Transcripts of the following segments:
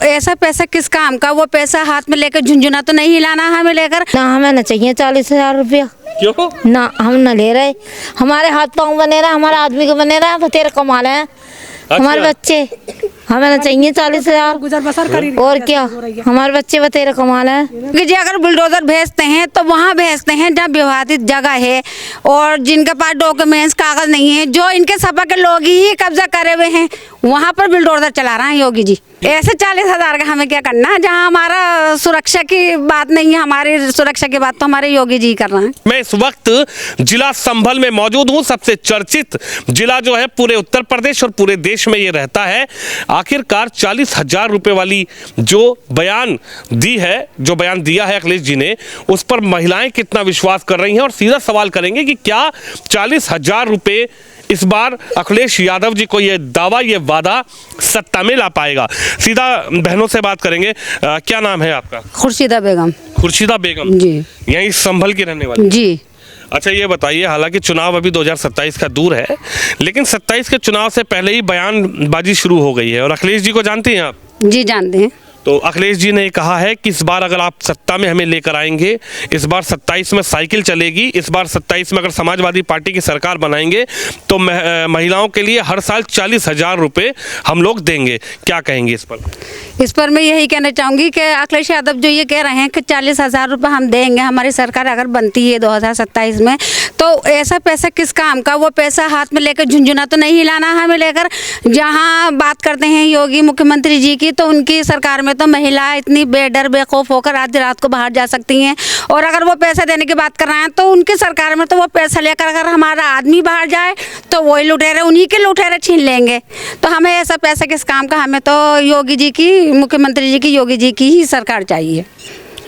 ऐसा पैसा किस काम का? वो पैसा हाथ में लेकर झुंझुना तो नहीं हिलाना हमें लेकर। ना हमें ना चाहिए 40,000 रुपया। क्यों? ना हम ना ले रहे, हमारे हाथ पाँव बने रहे, हमारे आदमी को बने रहे, तेरे कमा रहे हैं हमारे बच्चे। हमें ना चाहिए 40,000 गुजर बसर करी। और क्या, हमारे बच्चे बतेरे कमा रहे हैं। कि जी अगर बुलडोजर भेजते हैं तो वहाँ भेजते हैं जहाँ विवादित जगह है और जिनके पास डॉक्यूमेंट्स कागज नहीं है, जो इनके सपा के लोग ही कब्जा करे हुए हैं, वहाँ पर बुलडोजर चला रहे हैं योगी जी। ऐसे 40,000 का हमें क्या करना है जहाँ हमारा सुरक्षा की बात नहीं है। हमारी सुरक्षा की बात तो हमारे योगी जी कर रहे हैं। मैं इस वक्त जिला संभल में मौजूद हूँ। सबसे चर्चित जिला जो है पूरे उत्तर प्रदेश और पूरे देश में ये रहता है। आखिरकार 40,000 रुपए वाली जो बयान दिया है अखिलेश जी ने, उस पर महिलाएं कितना विश्वास कर रही हैं, और सीधा सवाल करेंगे कि क्या 40,000 रुपए इस बार अखिलेश यादव जी को ये दावा, ये वादा सत्ता में ला पाएगा। सीधा बहनों से बात करेंगे। क्या नाम है आपका? खुर्शीदा बेगम। खुर्शीदा बेगम जी। यहीं संभल की रहने वाली? जी। अच्छा, ये बताइए, हालांकि चुनाव अभी 2027 का दूर है, लेकिन 27 के चुनाव से पहले ही बयानबाजी शुरू हो गई है, और अखिलेश जी को जानती हैं आप? जी जानते हैं। तो अखिलेश जी ने कहा है कि इस बार अगर आप सत्ता में हमें लेकर आएंगे, इस बार 27 में साइकिल चलेगी, इस बार 27 में अगर समाजवादी पार्टी की सरकार बनाएंगे तो महिलाओं के लिए हर साल 40,000 रुपये हम लोग देंगे। क्या कहेंगे इस पर? इस पर मैं यही कहना चाहूँगी कि अखिलेश यादव जो ये कह रहे हैं कि 40,000 रुपये हम देंगे, हमारी सरकार अगर बनती है 2027 में, तो ऐसा पैसा किस काम का? वो पैसा हाथ में लेकर झुंझुना तो नहीं हिलाना हमें लेकर। जहाँ बात करते हैं योगी मुख्यमंत्री जी की, तो उनकी सरकार में तो महिला इतनी बेडर बेखौफ होकर आधी रात को बाहर जा सकती हैं, और अगर वो पैसा देने की बात कर रहे हैं तो उनकी सरकार में तो वो पैसा लेकर अगर हमारा आदमी बाहर जाए तो वही लुटेरे, उन्हीं के लुटेरे छीन लेंगे। तो हमें ऐसा पैसा किस काम का? हमें तो योगी जी की, मुख्यमंत्री जी की, योगी जी की ही सरकार चाहिए।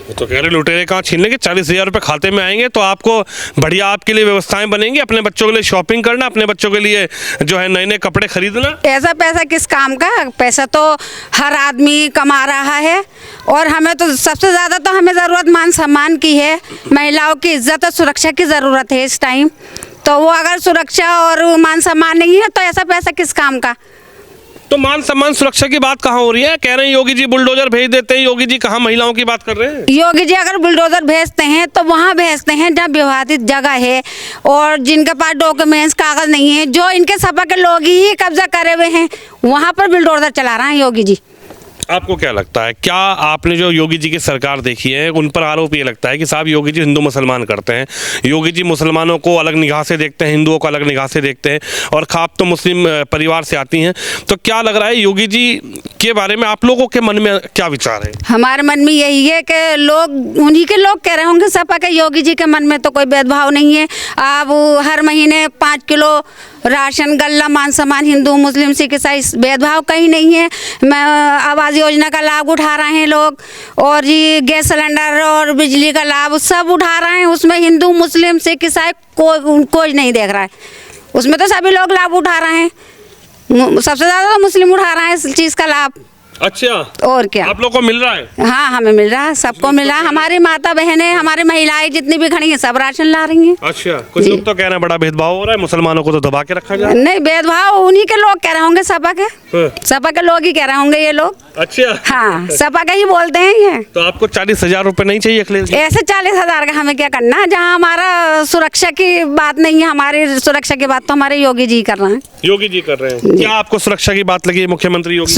तो कह रहे लुटेरे कहाँ छीन लेंगे? 40,000 रुपये खाते में आएंगे तो आपको बढ़िया, आपके लिए व्यवस्थाएं बनेंगी, अपने बच्चों के लिए शॉपिंग करना, अपने बच्चों के लिए जो है नए नए कपड़े खरीदना। ऐसा पैसा किस काम का? पैसा तो हर आदमी कमा रहा है, और हमें तो सबसे ज़्यादा तो हमें ज़रूरत मान सम्मान की है, महिलाओं की इज्जत और सुरक्षा की ज़रूरत है इस टाइम। तो वो अगर सुरक्षा और मान सम्मान नहीं है तो ऐसा पैसा किस काम का? तो मान सम्मान सुरक्षा की बात कहाँ हो रही है? कह रहे हैं योगी जी बुलडोजर भेज देते हैं। योगी जी कहाँ महिलाओं की बात कर रहे हैं? योगी जी अगर बुलडोजर भेजते हैं तो वहाँ भेजते हैं जहाँ विवादित जगह है और जिनके पास डॉक्यूमेंट्स कागज नहीं है, जो इनके सपा के लोग ही कब्जा करे हुए हैं, वहाँ पर बुलडोजर चला रहे हैं योगी जी। आपको क्या लगता है, क्या आपने जो योगी जी की सरकार देखी है उन पर आरोप ये लगता है कि साहब योगी जी हिंदू मुसलमान करते हैं, योगी जी मुसलमानों को अलग निगाह से देखते हैं, हिंदुओं को अलग निगाह से देखते हैं, और खाप तो मुस्लिम परिवार से आती हैं, तो क्या लग रहा है योगी जी के बारे में आप लोगों के मन में क्या विचार है? हमारे मन में यही है कि लोग, उन्हीं के लोग कह रहे होंगे सपा के, योगी जी के मन में तो कोई भेदभाव नहीं है। अब हर महीने 5 किलो राशन, गल्ला, मान सम्मान, हिंदू मुस्लिम सिख ईसाई, भेदभाव कहीं नहीं है। आवास योजना का लाभ उठा रहे हैं लोग, और ये गैस सिलेंडर और बिजली का लाभ सब उठा रहे हैं। उसमें हिंदू मुस्लिम सिख ईसाई कोई नहीं देख रहा है, उसमें तो सभी लोग लाभ उठा रहे हैं। सबसे ज़्यादा तो मुस्लिम उठा रहा है इस चीज़ का लाभ। अच्छा, और क्या आप लोग को मिल रहा है? हाँ, हमें मिल रहा है, सबको मिल रहा है। हमारी माता बहनें, हमारी महिलाएं जितनी भी खड़ी हैं, सब राशन ला रही हैं। अच्छा, कुछ लोग तो कह रहे हैं बड़ा भेदभाव हो रहा है, मुसलमानों को तो दबा के रखा जाए। नहीं, भेदभाव उन्हीं के लोग कह रहे होंगे, सपा के, सपा के लोग ही कह रहे होंगे ये लोग। अच्छा, हाँ, सपा का ही बोलते हैं ये। तो आपको 40,000 रुपये नहीं चाहिए अखिलेश? ऐसे 40,000 का हमें क्या करना है जहाँ हमारा सुरक्षा की बात नहीं है। हमारी सुरक्षा की बात तो हमारे योगी जी कर रहे हैं। योगी जी कर रहे हैं। क्या आपको सुरक्षा की बात लगी मुख्यमंत्री योगी?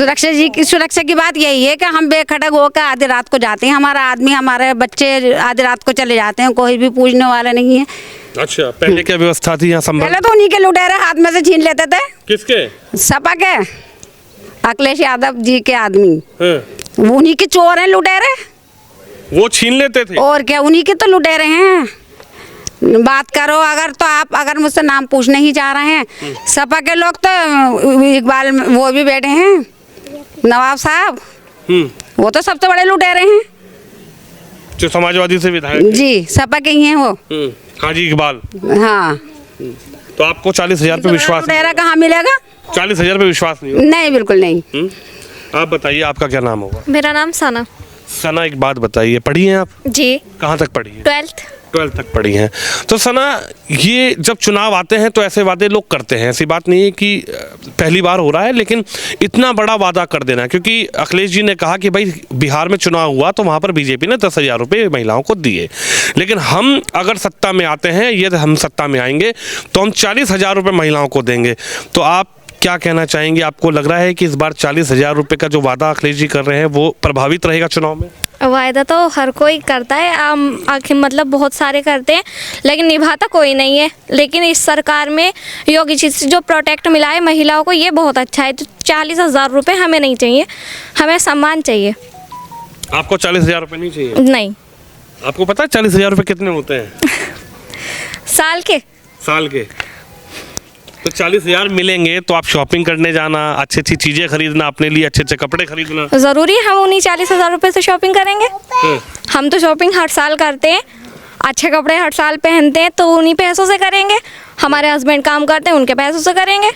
सुरक्षा की बात यही है कि हम बेखटक होकर आधी रात को जाते हैं, हमारा आदमी, हमारे बच्चे आधी रात को चले जाते हैं, कोई भी पूछने वाला नहीं है। अच्छा, पहले क्या व्यवस्था थी यहाँ संभल? पहले तो उन्हीं के लुटेरे हाथ में से छीन लेते थे। किसके? सपा के, अखिलेश यादव जी के आदमी, उन्हीं के चोर हैं लुटेरे, वो छीन लेते थे। और क्या, उन्हीं के तो लुटेरे हैं। बात करो अगर, तो आप अगर मुझसे नाम पूछने ही जा रहे हैं, सपा के लोग तो इकबाल वो भी बैठे हैं, नवाब साहब, वो तो सबसे बड़े लुटेरे हैं। जो समाजवादी से विधायक जी, सपा के ही हैं वो। हाजी इकबाल। हाँ, तो आपको 40,000 पे विश्वास? लुटेरा कहाँ मिलेगा? 40,000 पे विश्वास नहीं? नहीं, बिल्कुल नहीं। आप बताइए, आपका क्या नाम होगा? मेरा नाम सना। सना, एक बात बताइए, पढ़ी हैं आप? जी। कहाँ तक पढ़ी है? 12th। 12th तक पढ़ी हैं। तो सना, ये जब चुनाव आते हैं तो ऐसे वादे लोग करते हैं, ऐसी बात नहीं है कि पहली बार हो रहा है, लेकिन इतना बड़ा वादा कर देना, क्योंकि अखिलेश जी ने कहा कि भाई बिहार में चुनाव हुआ तो वहाँ पर बीजेपी ने 10,000 रुपये महिलाओं को दिए, लेकिन हम अगर सत्ता में आते हैं, ये हम सत्ता में आएंगे तो हम 40,000 रुपये महिलाओं को देंगे। तो आप क्या कहना चाहेंगे? आपको लग रहा है कि इस बार 40,000 रुपये का जो वादा अखिलेश जी कर रहे हैं वो प्रभावित रहेगा चुनाव में? वायदा तो हर कोई करता है, आखिर मतलब बहुत सारे करते हैं, लेकिन निभाता कोई नहीं है। लेकिन इस सरकार में योगी जी से जो प्रोटेक्ट मिला है महिलाओं को, ये बहुत अच्छा है। तो 40,000 रुपये हमें नहीं चाहिए, हमें सम्मान चाहिए। आपको 40,000 रुपये नहीं चाहिए? नहीं। आपको पता है 40,000 रुपये कितने होते हैं? साल के तो 40,000 मिलेंगे तो आप शॉपिंग करने जाना, अच्छी अच्छी चीज़ें खरीदना, अपने लिए अच्छे अच्छे कपड़े खरीदना। ज़रूरी है हम उन्हीं 40,000 रुपये से शॉपिंग करेंगे? हम तो शॉपिंग हर साल करते हैं, अच्छे कपड़े हर साल पहनते हैं, तो उन्हीं पैसों से करेंगे। हमारे हस्बैंड काम करते हैं, उनके पैसों से करेंगे।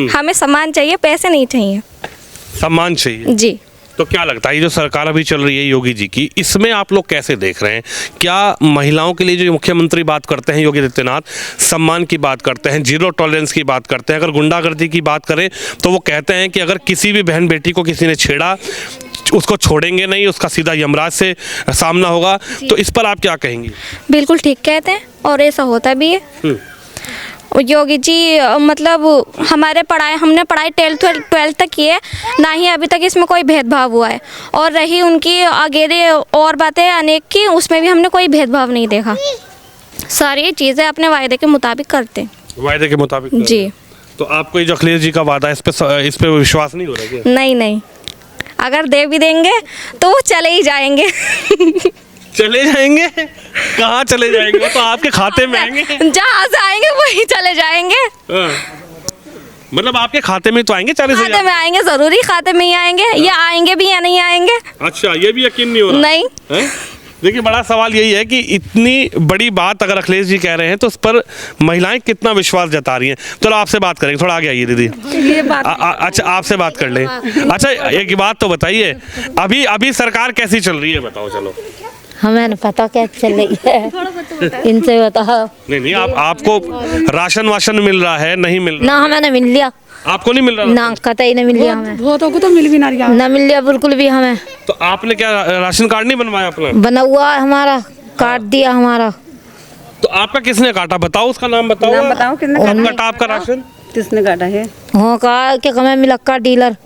हमें सम्मान चाहिए, पैसे नहीं चाहिए। सम्मान चाहिए जी। तो क्या लगता है ये जो सरकार अभी चल रही है योगी जी की, इसमें आप लोग कैसे देख रहे हैं? क्या महिलाओं के लिए जो मुख्यमंत्री बात करते हैं योगी आदित्यनाथ, सम्मान की बात करते हैं, जीरो टॉलरेंस की बात करते हैं, अगर गुंडागर्दी की बात करें तो वो कहते हैं कि अगर किसी भी बहन बेटी को किसी ने छेड़ा उसको छोड़ेंगे नहीं, उसका सीधा यमराज से सामना होगा, तो इस पर आप क्या कहेंगी? बिल्कुल ठीक कहते हैं और ऐसा होता भी है। योगी जी मतलब हमने पढ़ाई 12th तक की है, ना ही अभी तक इसमें कोई भेदभाव हुआ है। और रही उनकी आगे और बातें अनेक की, उसमें भी हमने कोई भेदभाव नहीं देखा। सारी चीज़ें अपने वायदे के मुताबिक करते हैं। वायदे के मुताबिक जी। तो आपको ये जो अखिलेश जी का वादा है इस पे विश्वास नहीं हो रहा है क्या? नहीं, अगर दे भी देंगे तो वो चले ही जाएंगे। चले जाएंगे? कहाँ चले जाएंगे? वो तो आपके खाते में आएंगे। जहाँ से आएंगे वही चले जाएंगे। मतलब आपके खाते में तो आएंगे 40,000? खाते में आएंगे, जरूरी खाते में ही आएंगे। ये आएंगे भी या नहीं आएंगे? अच्छा, ये भी यकीन नहीं हो रहा? नहीं। देखिए, बड़ा सवाल यही है कि इतनी बड़ी बात अगर अखिलेश जी कह रहे हैं तो उस पर महिलाएं कितना विश्वास जता रही हैं। चलो आपसे बात करेंगे, थोड़ा आगे आइए दीदी। अच्छा, आपसे बात कर लें। अच्छा, एक बात तो बताइए, अभी सरकार कैसी चल रही है, बताओ। चलो, हमें पता क्या चल रही है, इनसे बताओ। नहीं, आपको राशन वाशन मिल रहा है? नहीं मिल रहा? ना, हमें नहीं मिल लिया। आपको नहीं मिल रहा? ना, कतई नहीं मिल लिया हमें। बहुतों को तो मिल भी ना रहा। ना मिल लिया बिल्कुल भी हमें। तो आपने क्या राशन कार्ड नहीं बनवाया अपना? बना हुआ है हमारा, काट दिया हमारा। तो आपका किसने काटा? बताओ, उसका नाम बताओ। नाम बताओ, किसने कब काटा आपका राशन? किसने काटा है? हाँ, कहा कि हमें मिलक्का डीलर।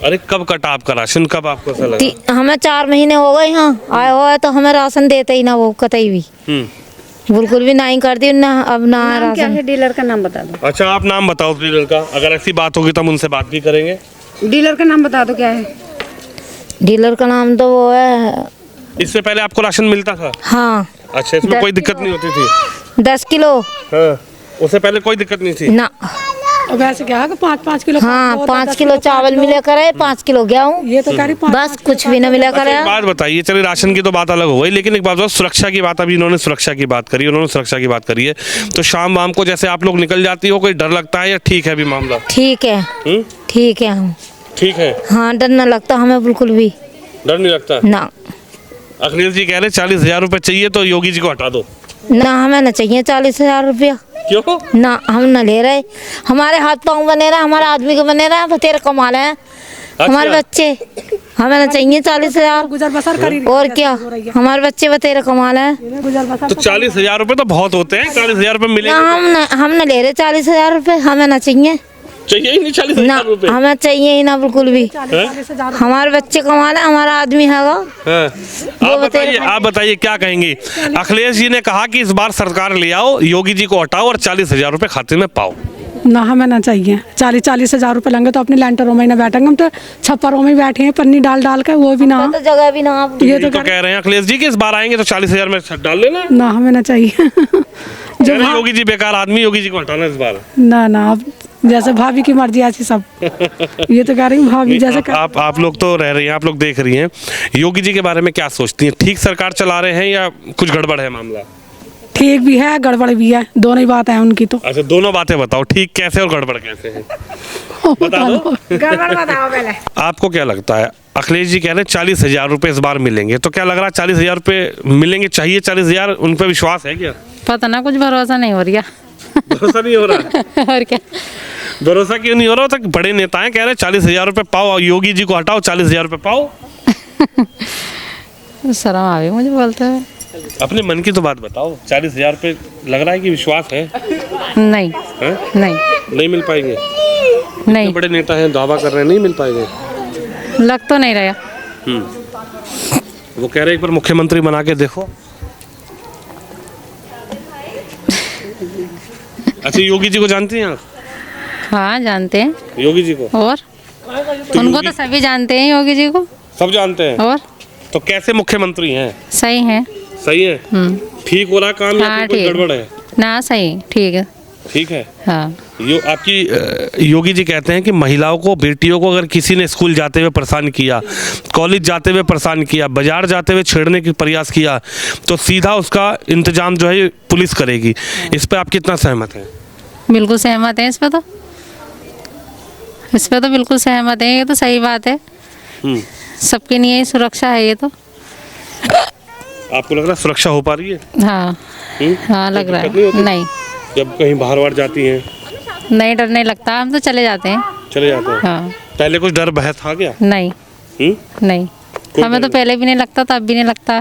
अरे कब कटा आपका राशन? कब आपको ऐसा लगा? हमें 4 महीने हो गए यहाँ आए हुआ, तो हमें राशन देते ही ना वो कतई भी, बिल्कुल भी नहीं कर दी ना। अब ना नाम क्या राशन। है? डीलर का नाम बता दो। अच्छा, आप नाम बताओ डीलर का। अगर ऐसी बात होगी तो हम उनसे बात भी करेंगे। डीलर का नाम बता दो, क्या है? डीलर का नाम तो वो है। इससे पहले आपको राशन मिलता था? हाँ। अच्छा, इसमें कोई दिक्कत नहीं होती थी? 10 किलो। हाँ, उससे पहले कोई दिक्कत नहीं थी ना। वैसे क्या है 5-5 किलो। हाँ, 5 किलो चावल मिला करे, 5 किलो गेहूँ, ये तो कह रही बस कुछ भी ना मिला करे। एक बात बताइए, चलिए राशन की तो बात अलग हो गई, लेकिन एक बात बताओ, सुरक्षा की बात, अभी इन्होंने सुरक्षा की बात करी, तो शाम वाम को जैसे आप लोग निकल जाती हो, कोई डर लगता है या ठीक है अभी मामला? ठीक है, ठीक है। हम ठीक है। हाँ, डर न लगता हमें बिल्कुल भी। डर नहीं लगता ना। अखिलेश जी कह रहे 40,000 रुपये चाहिए तो योगी जी को हटा दो। ना, हमें न चाहिए 40,000 रुपया। क्यों? ना, हम न ले रहे। हमारे हाथ पाँव बने रहे, हमारे आदमी के बने रहे, बतेरे कमा रहे हैं हमारे बच्चे। हमें न चाहिए 40,000। गुजर बसर करी। और क्या, हमारे बच्चे बतेरे कमा रहे हैं। गुजर बसर तो 40,000 रुपये तो बहुत होते हैं। 40,000 रुपये मिलेंगे? ना, हम न ले रहे 40,000 रुपये। हमें न चाहिए। चाहिए ही नहीं ना, 40,000 रुपये? हमें चाहिए ही ना बिल्कुल भी। हमारे बच्चे कमा रहे, हमारा आदमी है। आप बताइए क्या कहेंगी? अखिलेश जी ने कहा कि इस बार सरकार ले आओ, योगी जी को हटाओ और 40,000 रुपये खाते में पाओ। ना, हमें ना चाहिए। 40,000 रुपये लेंगे तो अपने लैंटरों में ना बैठेंगे, हम तो छप्परों में बैठे हैं, पन्नी डाल के, वो भी ना। तो जगह भी ना। ये तो कह रहे हैं अखिलेश जी कि इस बार आएंगे तो 40,000 में छत डाल लेना। ना, हमें ना चाहिए। जो योगी जी बेकार आदमी, योगी जी को हटाना इस बार। ना, अब जैसे भाभी की मर्जी ऐसी सब। ये तो कह रही भाभी जैसे आप लोग तो रह रही हैं, आप लोग देख रही हैं, योगी जी के बारे में क्या सोचती हैं? ठीक सरकार चला रहे हैं या कुछ गड़बड़ है मामला? ठीक भी है गड़बड़ भी है, दोनों ही बात है उनकी तो। अच्छा, दोनों बातें बताओ, ठीक कैसे और गड़बड़ कैसे है, बता दो। गड़बड़ बताओ पहले। आपको क्या लगता है? अखिलेश जी कह रहे हैं 40,000 रुपये इस बार मिलेंगे, तो क्या लग रहा है 40,000 रुपये मिलेंगे? चाहिए 40,000, उन पर विश्वास है क्या? पता ना, कुछ भरोसा नहीं हो रहा। भरोसा नहीं हो रहा? और क्या, भरोसा क्यों नहीं हो रहा? तक बड़े नेताएं कह रहे हैं 40,000 रुपये पाओ, योगी जी को हटाओ, 40,000 रुपये पाओ। शर्म आ गई मुझे बोलते हुए। अपने मन की तो बात बताओ, 40,000 रुपये लग रहा है कि विश्वास है? नहीं हैं? नहीं नहीं मिल पाएंगे? नहीं, बड़े नेता हैं, दावा कर रहे हैं नहीं मिल पाएंगे। लग तो नहीं रहा। वो कह रहे हैं एक बार मुख्यमंत्री बना के देखो। अच्छा, योगी जी को जानती हैं आप? हाँ जानते हैं। योगी जी को? और तो उनको योगी- तो सभी जानते हैं, योगी जी को। सब जानते हैं। और तो कैसे मुख्यमंत्री हैं? सही है। सही है? ठीक हो रहा काम या हाँ फिर कोई ठीक गड़बड़ है? ना, सही ठीक है। ठीक है। हाँ आपकी योगी जी कहते हैं कि महिलाओं को, बेटियों को अगर किसी ने स्कूल जाते हुए परेशान किया, कॉलेज जाते हुए परेशान किया, बाजार जाते हुए छेड़ने की प्रयास किया, तो सीधा उसका इंतजाम जो है पुलिस करेगी। इस पर आप कितना सहमत हैं? बिल्कुल सहमत है इस पे तो। इस पे तो बिल्कुल सहमत है, ये तो सही बात है। सबके लिए सुरक्षा है ये तो। आपको लग रहा है सुरक्षा हो पा रही है? हाँ हाँ लग रहा दिक्कत नहीं होती? है। नहीं जब कहीं बाहर बाहर जाती हैं नहीं, डर नहीं लगता, हम तो चले जाते हैं। चले जाते हैं? हाँ पहले कुछ डर बहस था क्या? नहीं नहीं, कोई हमें डर तो पहले भी नहीं लगता था, अब भी नहीं लगता।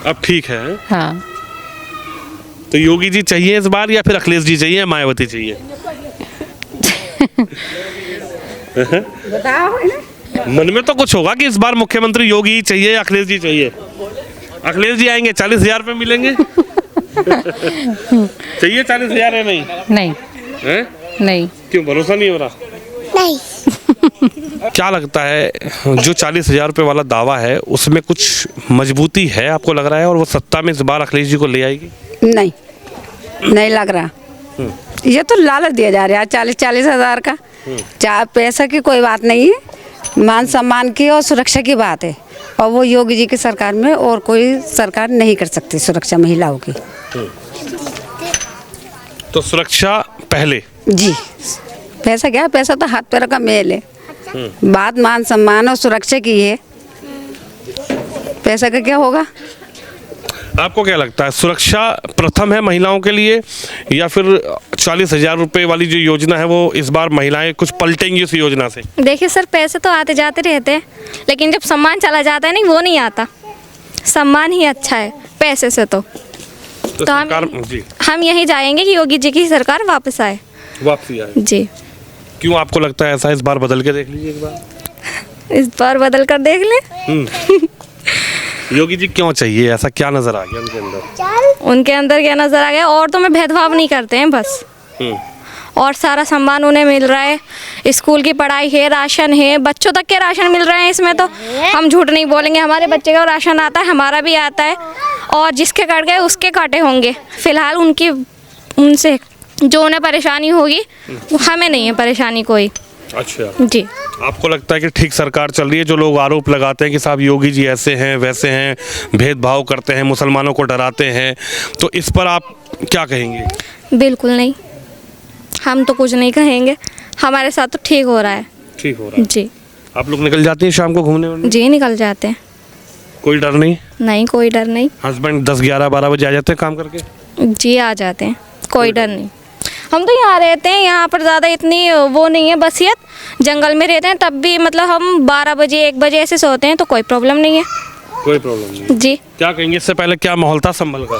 अब ठीक है। हाँ तो योगी जी चाहिए इस बार या फिर अखिलेश जी चाहिए, मायावती चाहिए? मन में तो कुछ होगा कि इस बार मुख्यमंत्री योगी ही चाहिए, अखिलेश जी चाहिए। अखिलेश जी आएंगे 40,000 रुपये मिलेंगे। चाहिए 40,000 है? नहीं नहीं है? नहीं क्यों, भरोसा नहीं हो रहा? नहीं। क्या लगता है जो 40,000 रुपये वाला दावा है उसमें कुछ मजबूती है आपको लग रहा है, और वो सत्ता में इस बार अखिलेश जी को ले आएगी? नहीं, नहीं लग रहा। ये तो लालच दिया जा रहा है 40-40 हज़ार का। पैसा की कोई बात नहीं है, मान सम्मान की और सुरक्षा की बात है, और वो योगी जी की सरकार में और कोई सरकार नहीं कर सकती सुरक्षा महिलाओं की। तो सुरक्षा पहले? जी, पैसा क्या, पैसा तो हाथ पैर का मेल है। बात मान सम्मान और सुरक्षा की है, पैसा का क्या होगा? आपको क्या लगता है सुरक्षा प्रथम है महिलाओं के लिए, या फिर 40,000 रुपये वाली जो योजना है वो इस बार महिलाएं कुछ पलटेंगी उस योजना से? देखिए सर, पैसे तो आते जाते रहते हैं, लेकिन जब सम्मान चला जाता है नहीं, वो नहीं आता। सम्मान ही अच्छा है पैसे से तो सरकार जी हम यही चाहेंगे कि योगी जी की सरकार वापस आए। वापसी आए? जी। क्यों आपको लगता है ऐसा? इस बार बदल के देख लीजिए एक बार। इस बार बदल कर देख ले। योगी जी क्यों चाहिए, ऐसा क्या नजर आ गया उनके अंदर? उनके अंदर क्या नजर आ गया, औरतों में भेदभाव नहीं करते हैं बस, और सारा सम्मान उन्हें मिल रहा है। स्कूल की पढ़ाई है, राशन है, बच्चों तक के राशन मिल रहे हैं। इसमें तो हम झूठ नहीं बोलेंगे, हमारे बच्चे का राशन आता है, हमारा भी आता है, और जिसके कट गए उसके काटे होंगे। फिलहाल उनसे जो उन्हें परेशानी होगी, हमें नहीं है परेशानी कोई। अच्छा जी। आपको लगता है कि ठीक सरकार चल रही है? जो लोग आरोप लगाते हैं कि साहब योगी जी ऐसे हैं वैसे हैं, भेदभाव करते हैं, मुसलमानों को डराते हैं, तो इस पर आप क्या कहेंगे? बिल्कुल नहीं, हम तो कुछ नहीं कहेंगे, हमारे साथ तो ठीक हो रहा है। ठीक हो रहा है? जी आप लोग निकल जाती हैं शाम को घूमने वूमने? जी, निकल जाते हैं। कोई डर नहीं? नहीं, कोई डर नहीं। हस्बैंड 10, 11, 12 बजे आ जाते हैं काम करके? जी आ जाते हैं, कोई डर नहीं। हम तो यहाँ रहते हैं, यहाँ पर ज़्यादा इतनी वो नहीं है बसियत, जंगल में रहते हैं, तब भी मतलब हम 12 बजे 1 बजे ऐसे सोते हैं, तो कोई प्रॉब्लम नहीं है। कोई प्रॉब्लम नहीं? जी। क्या कहेंगे, इससे पहले क्या माहौल था संभल का?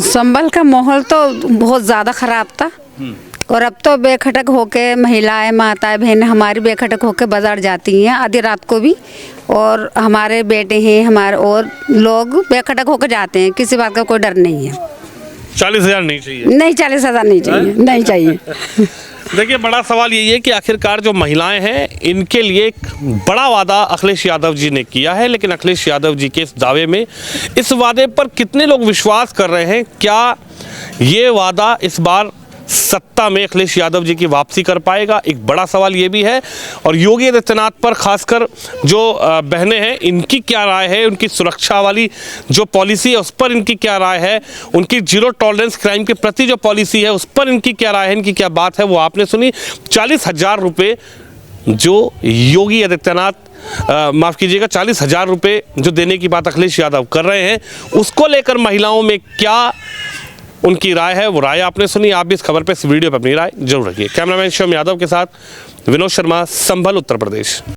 संभल का माहौल तो बहुत ज़्यादा ख़राब था, और अब तो बेखटक होके महिलाएं, माताएं, बहनें हमारी बेखटक होके बाजार जाती हैं आधी रात को भी, और हमारे बेटे हैं हमारे और लोग बेखटक होकर जाते हैं, किसी बात का कोई डर नहीं है। 40,000 नहीं चाहिए? नहीं, 40,000 नहीं चाहिए, नहीं चाहिए। देखिए, बड़ा सवाल यही है कि आखिरकार जो महिलाएं हैं इनके लिए एक बड़ा वादा अखिलेश यादव जी ने किया है, लेकिन अखिलेश यादव जी के इस दावे में, इस वादे पर कितने लोग विश्वास कर रहे हैं? क्या ये वादा इस बार सत्ता में अखिलेश यादव जी की वापसी कर पाएगा? एक बड़ा सवाल ये भी है। और योगी आदित्यनाथ पर खासकर जो बहनें हैं, इनकी क्या राय है? उनकी सुरक्षा वाली जो पॉलिसी है उस पर इनकी क्या राय है? उनकी जीरो टॉलरेंस क्राइम के प्रति जो पॉलिसी है उस पर इनकी क्या राय है, इनकी क्या बात है, वो आपने सुनी। 40,000 रुपये जो योगी आदित्यनाथ माफ़ कीजिएगा 40,000 रुपये जो देने की बात अखिलेश यादव कर रहे हैं, उसको लेकर महिलाओं में क्या उनकी राय है, वो राय आपने सुनी। आप भी इस खबर पे, इस वीडियो पे अपनी राय जरूर रखिए। कैमरामैन शिवम यादव के साथ विनोद शर्मा, संभल, उत्तर प्रदेश।